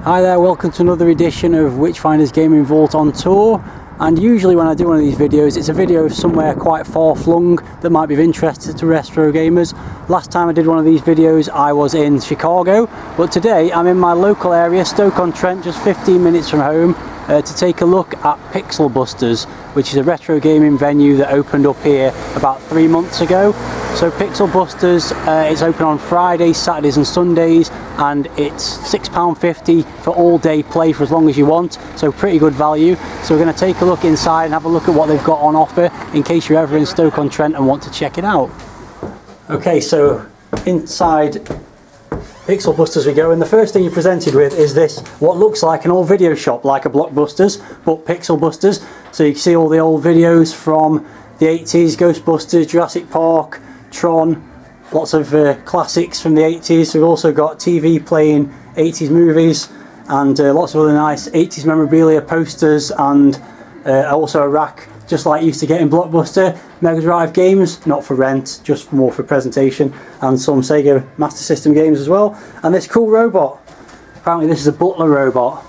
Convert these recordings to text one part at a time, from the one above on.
Hi there, welcome to another edition of Witchfinder's Gaming Vault on Tour. And usually when I do one of these videos, it's a video of somewhere quite far flung that might be of interest to retro gamers. Last time I did one of these videos I was in Chicago, but today I'm in my local area, Stoke-on-Trent, just 15 minutes from home, to take a look at Pixel Busters, which is a retro gaming venue that opened up here about 3 months ago. So Pixel Busters, it's open on Fridays, Saturdays and Sundays, and it's £6.50 for all day play for as long as you want, so pretty good value. So we're going to take a look inside and have a look at what they've got on offer in case you're ever in Stoke-on-Trent and want to check it out. Okay, so inside Pixel Busters we go, and the first thing you're presented with is this, what looks like an old video shop, like a Blockbusters, but Pixel Busters. So you can see all the old videos from the 80s, Ghostbusters, Jurassic Park, Tron, lots of classics from the 80s. We've also got TV playing 80s movies and lots of other nice 80s memorabilia, posters, and also a rack just like you used to get in Blockbuster. Mega Drive games, not for rent, just more for presentation, and some Sega Master System games as well. And this cool robot, apparently this is a butler robot.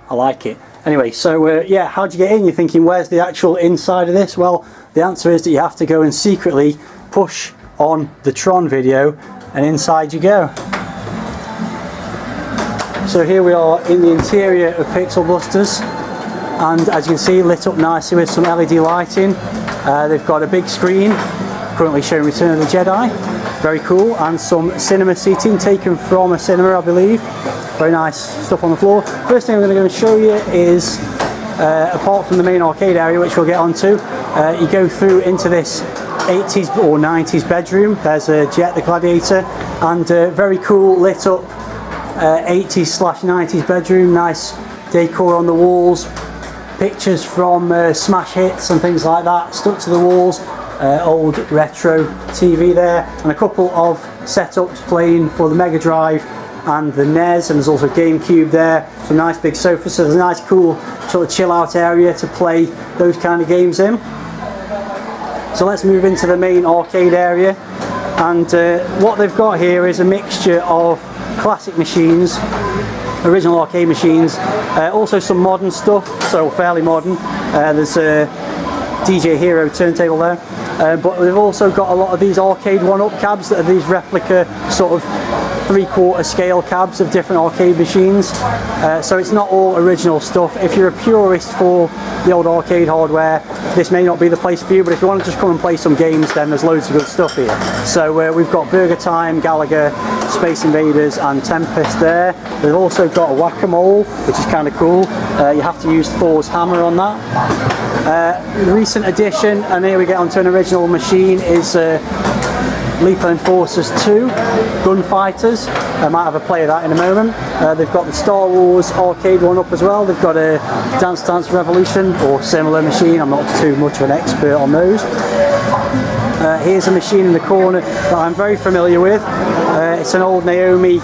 I like it. Anyway, so yeah, how'd you get in? You're thinking, where's the actual inside of this? Well, the answer is that you have to go and secretly push on the Tron video, and inside you go. So here we are in the interior of Pixel Busters, and as you can see, lit up nicely with some LED lighting. They've got a big screen currently showing Return of the Jedi, very cool, and some cinema seating taken from a cinema, I believe. Very nice stuff on the floor. First thing I'm going to go and show you is, apart from the main arcade area, which we'll get onto, you go through into this 80s or 90s bedroom. There's a Jet the Gladiator, and very cool lit up 80s/90s bedroom. Nice decor on the walls, pictures from smash hits and things like that stuck to the walls. Old retro TV there, and a couple of setups playing for the Mega Drive and the NES, and there's also GameCube there. Some nice big sofas, so there's a nice cool sort of chill out area to play those kind of games in. So let's move into the main arcade area, and what they've got here is a mixture of classic machines, original arcade machines, also some modern stuff, so fairly modern. There's a DJ Hero turntable there, but they've also got a lot of these arcade one-up cabs that are these replica sort of 3/4 scale cabs of different arcade machines. So it's not all original stuff. If you're a purist for the old arcade hardware, this may not be the place for you, but if you want to just come and play some games, then there's loads of good stuff here. So we've got Burger Time, Gallagher, Space Invaders and Tempest there. They've also got a Whack-A-Mole, which is kind of cool. You have to use Thor's hammer on that. Recent addition, and here we get onto an original machine, is Lethal Enforcers 2 Gunfighters. I might have a play of that in a moment. They've got the Star Wars arcade one up as well. They've got a Dance Dance Revolution or similar machine. I'm not too much of an expert on those. Here's a machine in the corner that I'm very familiar with. It's an old Naomi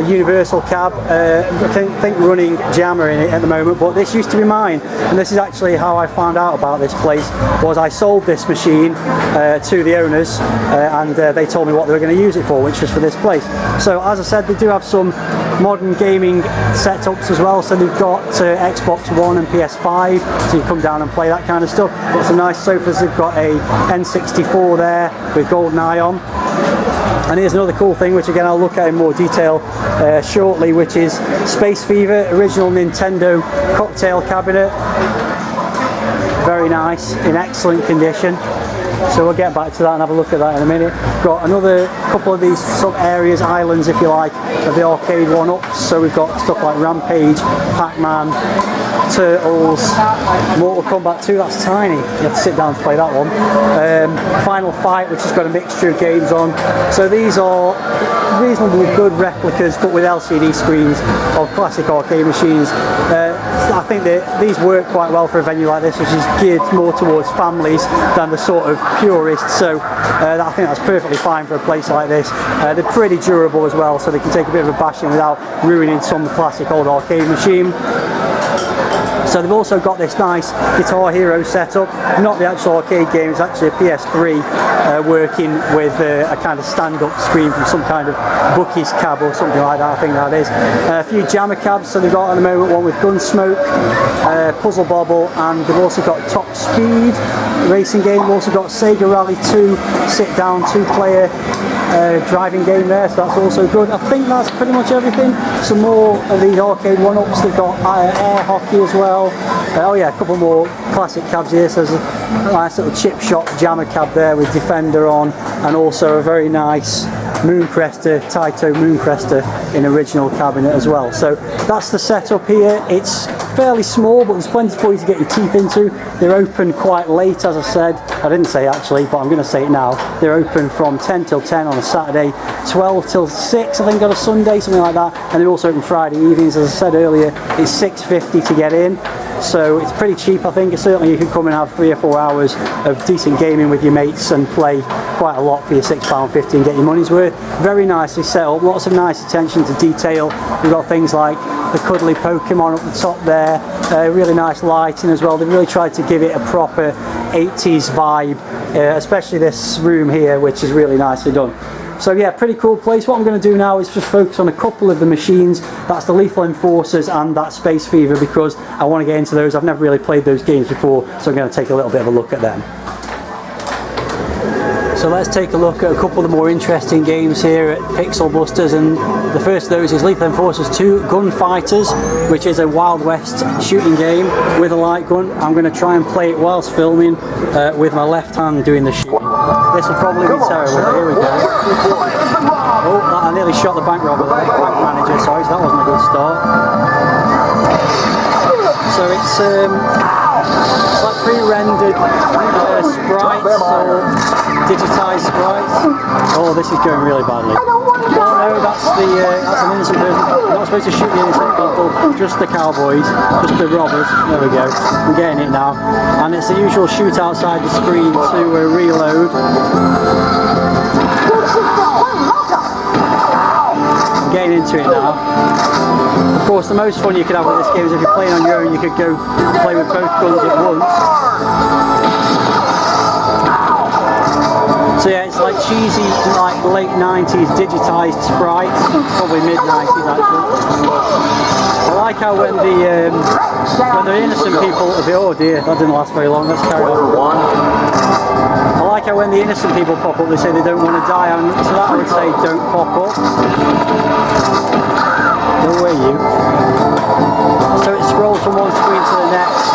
Universal cab, I think running Jammer in it at the moment, but this used to be mine, and this is actually how I found out about this place. Was I sold this machine to the owners, and they told me what they were going to use it for, which was for this place. So as I said, they do have some modern gaming setups as well, so they've got Xbox One and PS5, so you come down and play that kind of stuff. Got some nice sofas. They've got a N64 there with GoldenEye on. And here's another cool thing, which again I'll look at in more detail shortly, which is Space Fever, original Nintendo cocktail cabinet. Very nice, in excellent condition. So we'll get back to that and have a look at that in a minute. Got another couple of these sub areas, islands if you like, of the arcade one-ups. So we've got stuff like Rampage, Pac-Man, Turtles, Mortal Kombat 2, that's tiny, you have to sit down to play that one. Final Fight, which has got a mixture of games on. So these are reasonably good replicas, but with LCD screens of classic arcade machines. I think that these work quite well for a venue like this, which is geared more towards families than the sort of purists, so I think that's perfectly fine for a place like this. They're pretty durable as well, so they can take a bit of a bashing without ruining some classic old arcade machine. So they've also got this nice Guitar Hero setup, not the actual arcade game, it's actually a PS3 working with a kind of stand-up screen from some kind of Bookies cab or something like that, I think that is. A few jammer cabs, so they've got at the moment one with Gunsmoke, Puzzle Bobble, and they've also got Top Speed racing game. They've also got Sega Rally 2 sit-down 2-player driving game there, so that's also good. I think that's pretty much everything. Some more of these arcade one-ups. They've got air hockey as well. Oh yeah, a couple more classic cabs here. So there's a nice little chip shop jammer cab there with Defender on, and also a very nice Mooncrester, Taito Mooncrester in original cabinet as well. So that's the setup here. It's fairly small, but there's plenty for you to get your teeth into. They're open quite late, as I said. I didn't say actually, but I'm going to say it now. They're open from 10 till 10 on a Saturday, 12 till 6 I think on a Sunday, something like that, and they're also open Friday evenings. As I said earlier, it's $6.50 to get in, so it's pretty cheap. I think certainly you can come and have 3 or 4 hours of decent gaming with your mates and play quite a lot for your £6.50 and get your money's worth. Very nicely set up, lots of nice attention to detail. We've got things like the cuddly Pokemon up the top there, really nice lighting as well. They've really tried to give it a proper 80s vibe, especially this room here, which is really nicely done. So yeah, pretty cool place. What I'm going to do now is just focus on a couple of the machines. That's the Lethal Enforcers and that Space Fever, because I want to get into those. I've never really played those games before, so I'm going to take a little bit of a look at them. So let's take a look at a couple of the more interesting games here at Pixel Busters, and the first of those is Lethal Enforcers 2 Gunfighters, which is a Wild West shooting game with a light gun. I'm going to try and play it whilst filming with my left hand doing the shooting. This will probably be terrible, but here we go. Oh, I nearly shot the bank robber there, bank manager, sorry, so that wasn't a good start. So it's like pre-rendered sprites or digitised sprites. Oh, this is going really badly. Oh no, that's an innocent person. You're not supposed to shoot the innocent people, just the cowboys, just the robbers. There we go. I'm getting it now. And it's the usual shoot outside the screen to reload. I'm getting into it now. Of course, the most fun you could have with this game is if you're playing on your own, you could go play with both guns at once. So yeah, it's like cheesy, like late 90s digitised sprites, probably mid 90s actually. I like how when the innocent people, oh dear, that didn't last very long, let's carry on. I like how when the innocent people pop up, they say they don't want to die, and so that I would say don't pop up. No way, you. So it scrolls from one screen to the next.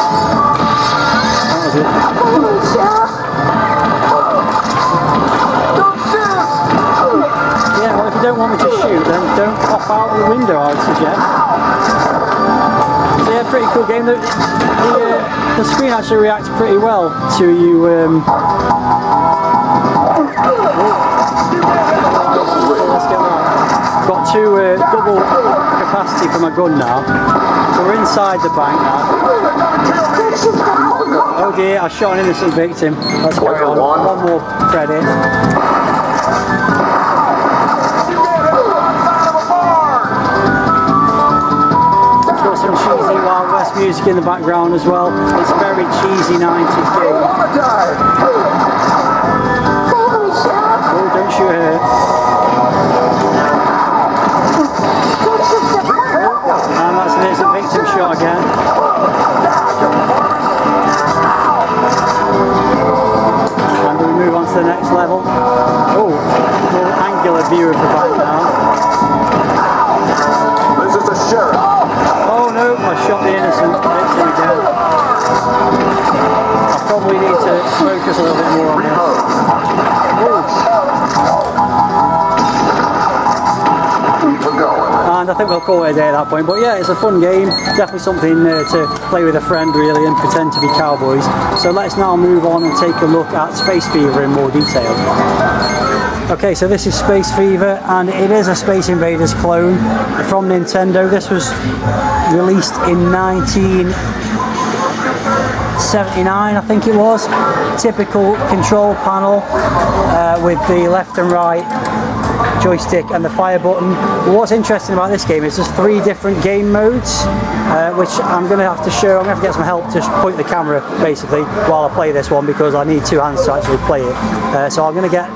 That was it. Yeah, well, if you don't want me to shoot, then don't pop out the window, I would suggest. So yeah, pretty cool game. The screen actually reacts pretty well to you. Let's get that. Got two double capacity for my gun now. So we're inside the bank now. Oh dear, I shot an innocent victim. Let's carry on. One more credit. Got some cheesy Wild West music in the background as well. It's a very cheesy 90s game. Oh, don't shoot her. And that's an innocent victim shot again. And we move on to the next level. Oh, more angular view of the bank now. This is the sheriff. Oh no, I shot the innocent victim again. I probably need to focus a little bit more on this. And I think we'll call it a day at that point, but yeah, it's a fun game, definitely something to play with a friend really and pretend to be cowboys. So let's now move on and take a look at Space Fever in more detail. Okay, so this is Space Fever, and it is a Space Invaders clone from Nintendo. This was released in 1979, I think it was. Typical control panel with the left and right joystick and the fire button. But what's interesting about this game is there's 3 different game modes, which I'm going to have to show. I'm going to have to get some help to point the camera basically while I play this one, because I need 2 hands to actually play it. So I'm going to get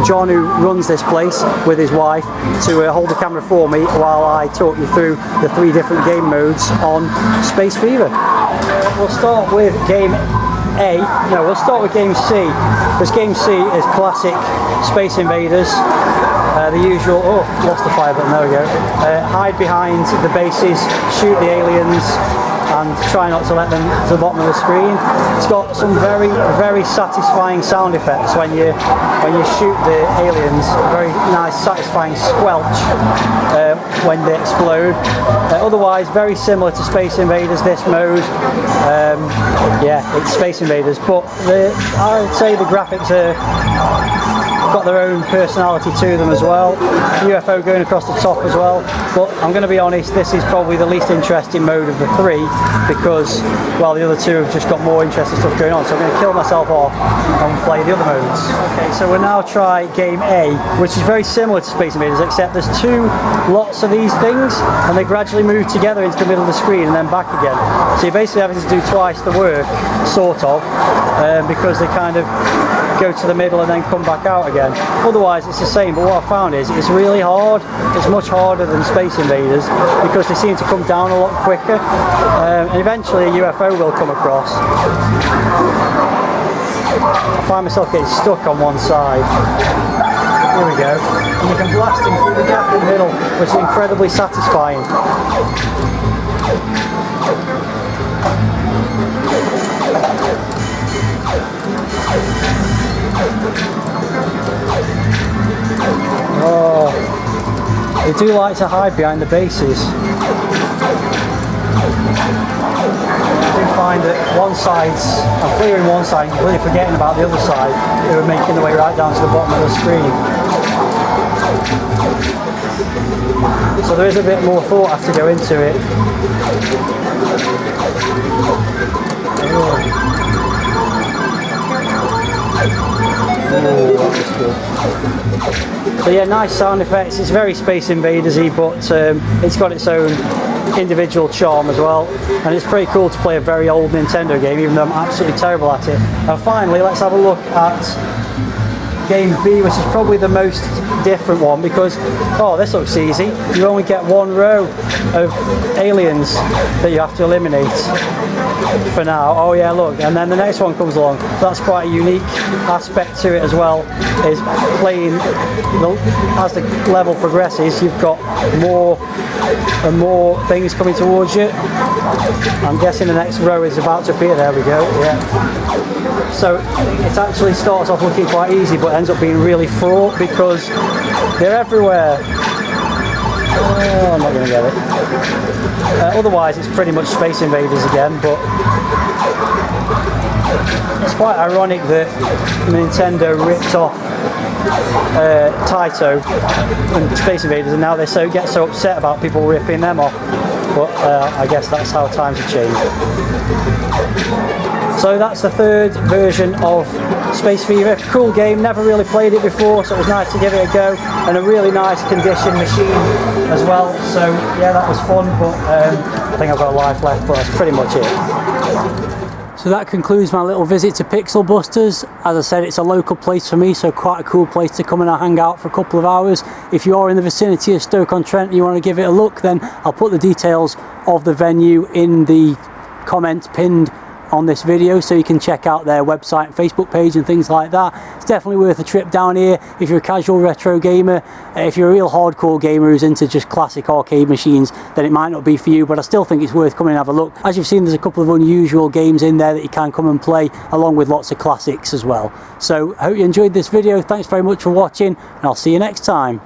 John, who runs this place with his wife, to hold the camera for me while I talk you through the 3 different game modes on Space Fever. We'll start with game A. No, we'll start with game C, because game C is classic Space Invaders. The usual, oh, lost the fire button, there we go. Hide behind the bases, shoot the aliens, and try not to let them to the bottom of the screen. It's got some very, very satisfying sound effects when you shoot the aliens. Very nice, satisfying squelch when they explode. Otherwise, very similar to Space Invaders, this mode. Yeah, it's Space Invaders, but I would say the graphics are got their own personality to them as well. UFO going across the top as well. But I'm going to be honest, this is probably the least interesting mode of the 3, because, well, the other 2 have just got more interesting stuff going on. So I'm going to kill myself off and play the other modes. Okay, so we'll now try game A, which is very similar to Space Invaders, except there's 2 lots of these things, and they gradually move together into the middle of the screen and then back again. So you're basically having to do twice the work, sort of, because they kind of go to the middle and then come back out again. Otherwise it's the same, but what I found is it's really hard. It's much harder than Space Invaders because they seem to come down a lot quicker, and eventually a UFO will come across. I find myself getting stuck on one side. Here we go. And you can blast him through the gap in the middle, which is incredibly satisfying. Oh, they do like to hide behind the bases. I do find that one side's, I'm clearing one side and completely forgetting about the other side, who are making their way right down to the bottom of the screen. So there is a bit more thought I have to go into it. Oh, that was good. So yeah, nice sound effects. It's very Space Invaders-y, but it's got its own individual charm as well, and it's pretty cool to play a very old Nintendo game, even though I'm absolutely terrible at it. And finally, let's have a look at game B, which is probably the most different one, because, oh, this looks easy. You only get 1 row of aliens that you have to eliminate for now. Oh yeah, look, and then the next one comes along. That's quite a unique aspect to it as well, is playing as the level progresses, you've got more and more things coming towards you. I'm guessing the next row is about to appear. There we go, yeah. So it actually starts off looking quite easy, but ends up being really fraught because they're everywhere. Oh, I'm not going to get it. Otherwise, it's pretty much Space Invaders again, but it's quite ironic that Nintendo ripped off Taito and Space Invaders, and now they get so upset about people ripping them off. But I guess that's how times have changed. So that's the 3rd version of Space Fever. Cool game, never really played it before, so it was nice to give it a go, and a really nice conditioned machine as well. So yeah, that was fun, but I think I've got a life left, but that's pretty much it. So that concludes my little visit to Pixel Busters. As I said, it's a local place for me, so quite a cool place to come and hang out for a couple of hours. If you are in the vicinity of Stoke-on-Trent and you want to give it a look, then I'll put the details of the venue in the comments pinned on this video, so you can check out their website and Facebook page and things like that. It's definitely worth a trip down here if you're a casual retro gamer. If you're a real hardcore gamer who's into just classic arcade machines, then it might not be for you, but I still think it's worth coming and have a look. As you've seen, there's a couple of unusual games in there that you can come and play, along with lots of classics as well. So I hope you enjoyed this video. Thanks very much for watching, and I'll see you next time.